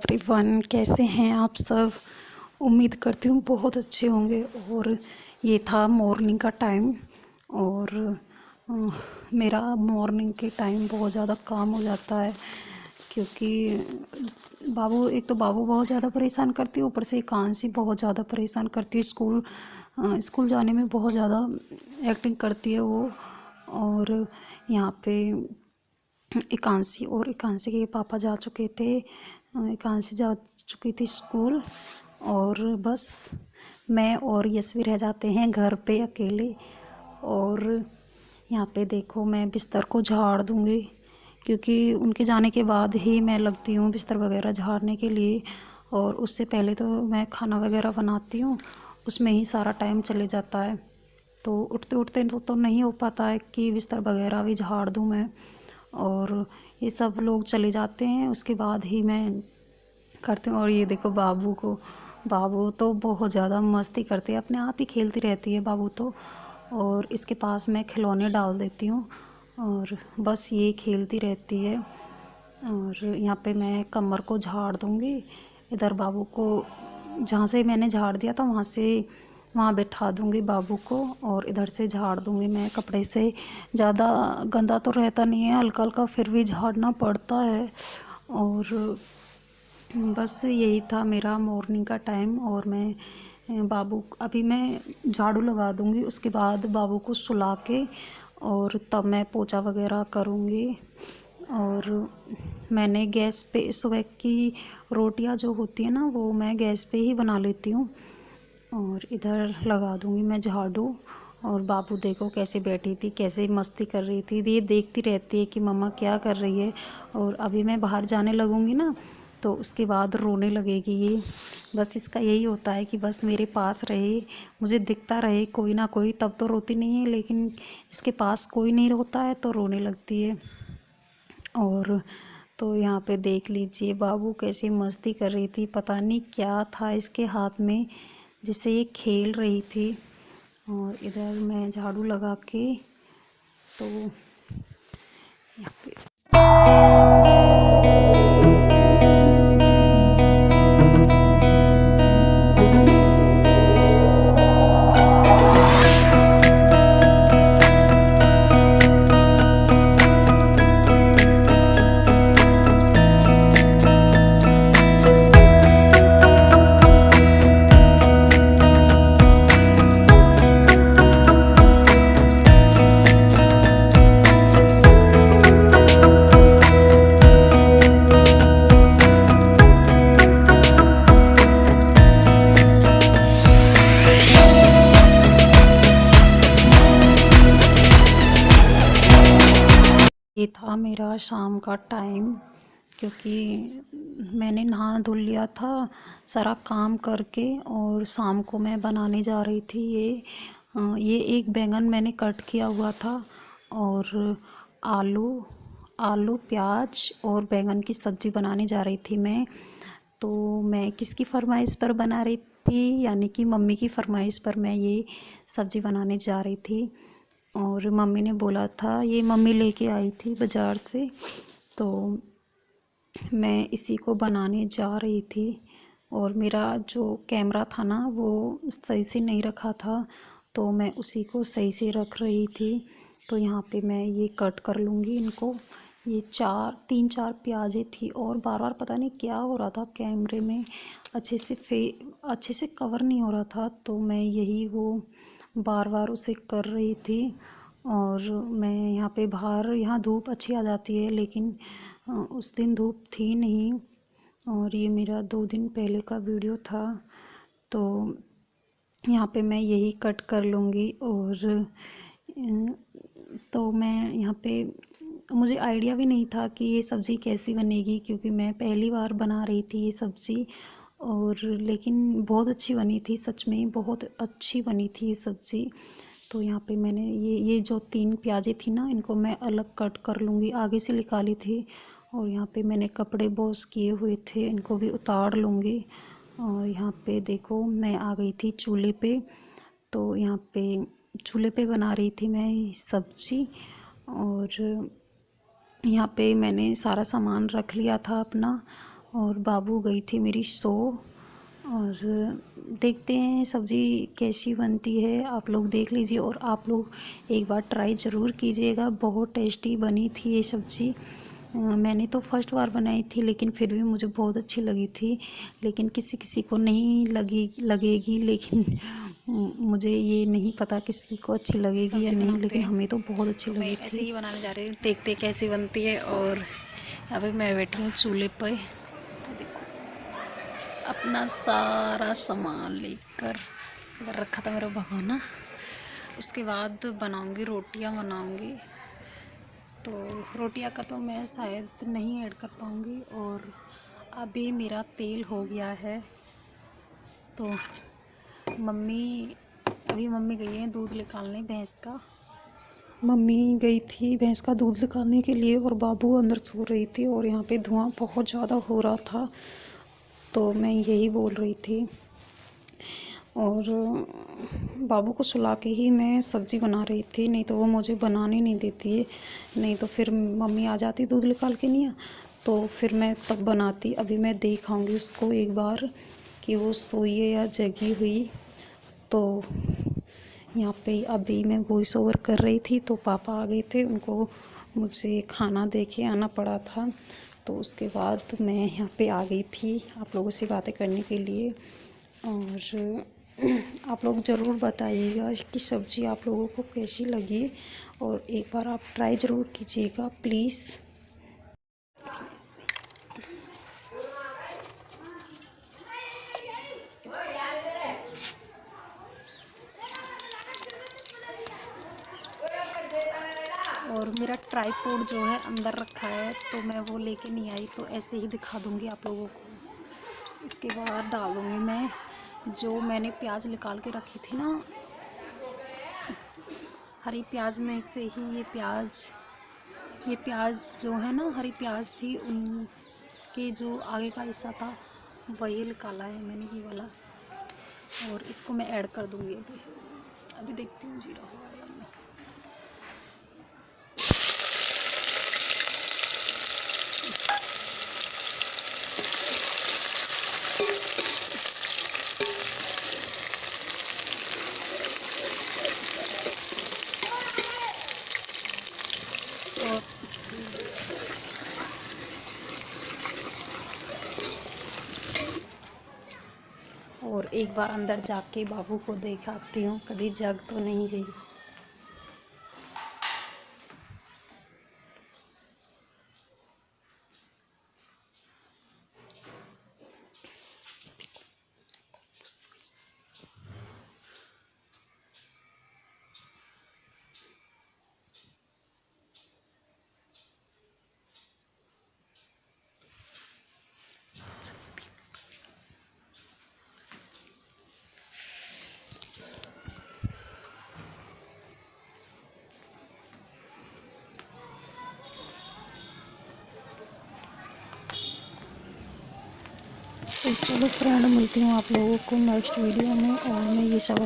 Everyone, कैसे हैं आप सब। उम्मीद करती हूँ बहुत अच्छे होंगे। और ये था मॉर्निंग का टाइम। और मेरा मॉर्निंग के टाइम बहुत ज़्यादा काम हो जाता है, क्योंकि बाबू बहुत ज़्यादा परेशान करती है, ऊपर से एकांशी बहुत ज़्यादा परेशान करती है। स्कूल जाने में बहुत ज़्यादा एक्टिंग करती है वो। और यहाँ पे एकांशी के पापा जा चुके थे। एकांशी जा चुकी थी स्कूल, और बस मैं और यशवी रह जाते हैं घर पे अकेले। और यहाँ पे देखो, मैं बिस्तर को झाड़ दूँगी, क्योंकि उनके जाने के बाद ही मैं लगती हूँ बिस्तर वगैरह झाड़ने के लिए। और उससे पहले तो मैं खाना वगैरह बनाती हूँ, उसमें ही सारा टाइम चले जाता है। तो उठते उठते तो नहीं हो पाता है कि बिस्तर वगैरह भी झाड़ दूँ मैं। और ये सब लोग चले जाते हैं, उसके बाद ही मैं करती हूँ। और ये देखो बाबू तो बहुत ज़्यादा मस्ती करते हैं, अपने आप ही खेलती रहती है बाबू तो। और इसके पास मैं खिलौने डाल देती हूँ और बस ये खेलती रहती है। और यहाँ पे मैं कमर को झाड़ दूँगी। इधर बाबू को जहाँ से मैंने झाड़ दिया था वहाँ बैठा दूँगी बाबू को, और इधर से झाड़ दूँगी मैं कपड़े से। ज़्यादा गंदा तो रहता नहीं है, हल्का हल्का फिर भी झाड़ना पड़ता है। और बस यही था मेरा मॉर्निंग का टाइम। और अभी मैं झाड़ू लगा दूँगी, उसके बाद बाबू को सुला के और तब मैं पोछा वगैरह करूँगी। और मैंने गैस पे सुबह की रोटियां जो होती है ना, वो मैं गैस पे ही बना लेती हूँ। और इधर लगा दूँगी मैं झाड़ू। और बाबू देखो कैसे बैठी थी, कैसे मस्ती कर रही थी। ये देखती रहती है कि मम्मा क्या कर रही है। और अभी मैं बाहर जाने लगूँगी ना, तो उसके बाद रोने लगेगी ये। बस इसका यही होता है कि बस मेरे पास रहे, मुझे दिखता रहे कोई ना कोई, तब तो रोती नहीं है। लेकिन इसके पास कोई नहीं होता है तो रोने लगती है। और तो यहाँ पे देख लीजिए बाबू कैसी मस्ती कर रही थी, पता नहीं क्या था इसके हाथ में जिससे ये खेल रही थी। और इधर मैं झाड़ू लगा के तो यहाँ पे ये था मेरा शाम का टाइम, क्योंकि मैंने नहा धुल लिया था सारा काम करके। और शाम को मैं बनाने जा रही थी ये एक बैंगन मैंने कट किया हुआ था, और आलू आलू प्याज और बैंगन की सब्ज़ी बनाने जा रही थी मैं। तो मैं किसकी फरमाइश पर बना रही थी, यानी कि मम्मी की फरमाइश पर मैं ये सब्ज़ी बनाने जा रही थी। और मम्मी ने बोला था, ये मम्मी लेके आई थी बाज़ार से, तो मैं इसी को बनाने जा रही थी। और मेरा जो कैमरा था ना, वो सही से नहीं रखा था, तो मैं उसी को सही से रख रही थी। तो यहाँ पे मैं ये कट कर लूँगी इनको। ये 3-4 प्याज़ें थी, और बार बार पता नहीं क्या हो रहा था कैमरे में, अच्छे से कवर नहीं हो रहा था, तो मैं यही वो बार बार उसे कर रही थी। और मैं यहाँ पे बाहर, यहाँ धूप अच्छी आ जाती है, लेकिन उस दिन धूप थी नहीं। और ये मेरा 2 दिन पहले का वीडियो था, तो यहाँ पे मैं यही कट कर लूँगी। और तो मैं यहाँ पे, मुझे आइडिया भी नहीं था कि ये सब्ज़ी कैसी बनेगी, क्योंकि मैं पहली बार बना रही थी ये सब्ज़ी। और लेकिन बहुत अच्छी बनी थी, सच में बहुत अच्छी बनी थी ये सब्ज़ी। तो यहाँ पे मैंने ये जो 3 प्याज़ें थी ना, इनको मैं अलग कट कर लूँगी, आगे से निकाली थी। और यहाँ पे मैंने कपड़े वॉश किए हुए थे, इनको भी उतार लूँगी। और यहाँ पे देखो, मैं आ गई थी चूल्हे पे। तो यहाँ पे चूल्हे पे बना रही थी मैं सब्ज़ी। और यहाँ पे मैंने सारा सामान रख लिया था अपना। और बाबू गई थी मेरी सो। और देखते हैं सब्ज़ी कैसी बनती है, आप लोग देख लीजिए और आप लोग एक बार ट्राई ज़रूर कीजिएगा। बहुत टेस्टी बनी थी ये सब्ज़ी। मैंने तो फर्स्ट बार बनाई थी, लेकिन फिर भी मुझे बहुत अच्छी लगी थी। लेकिन किसी किसी को नहीं लगेगी, लेकिन मुझे ये नहीं पता किसी को अच्छी लगेगी या नहीं, लेकिन हमें तो बहुत अच्छी लगी थी। ऐसे ही बनाने जा रही हूँ, देखते कैसी बनती है। और यहाँ पे मैं बैठी हूँ चूल्हे पे, देखो अपना सारा सामान लेकर इधर रखा था मेरा भगोना। उसके बाद बनाऊंगी, रोटियां बनाऊंगी। तो रोटियां का तो मैं शायद नहीं ऐड कर पाऊंगी। और अभी मेरा तेल हो गया है। तो मम्मी गई है दूध निकालने भैंस का। मम्मी गई थी भैंस का दूध निकालने के लिए और बाबू अंदर सो रही थी और यहाँ पे धुआं बहुत ज़्यादा हो रहा था, तो मैं यही बोल रही थी। और बाबू को सुला के ही मैं सब्ज़ी बना रही थी, नहीं तो वो मुझे बनाने नहीं देती है। नहीं तो फिर मम्मी आ जाती दूध निकाल के नहीं, तो फिर मैं तब बनाती। अभी मैं देख आऊँगी उसको एक बार कि वो सोई है या जगी हुई। तो यहाँ पे अभी मैं वॉइस ओवर कर रही थी तो पापा आ गए थे, उनको मुझे खाना दे के आना पड़ा था। तो उसके बाद मैं यहाँ पे आ गई थी आप लोगों से बातें करने के लिए। और आप लोग ज़रूर बताइएगा कि सब्ज़ी आप लोगों को कैसी लगी, और एक बार आप ट्राई ज़रूर कीजिएगा प्लीज़। और मेरा ट्राइपॉड जो है अंदर रखा है, तो मैं वो लेके नहीं आई, तो ऐसे ही दिखा दूंगी आप लोगों को। इसके बाद डाल दूंगी मैं जो मैंने प्याज निकाल के रखी थी ना, हरी प्याज में से ही ये प्याज जो है ना, हरी प्याज थी, उनके जो आगे का हिस्सा था वही निकाला है मैंने, ये वाला। और इसको मैं ऐड कर दूंगी अभी देखती हूँ जीरा हुआ या नहीं। और एक बार अंदर जाके बाबू को दिखाती हूँ, कभी जग तो नहीं गई। तो चलो फ्रेंड, मिलती हूँ आप लोगों को नेक्स्ट वीडियो में। और मैं ये सब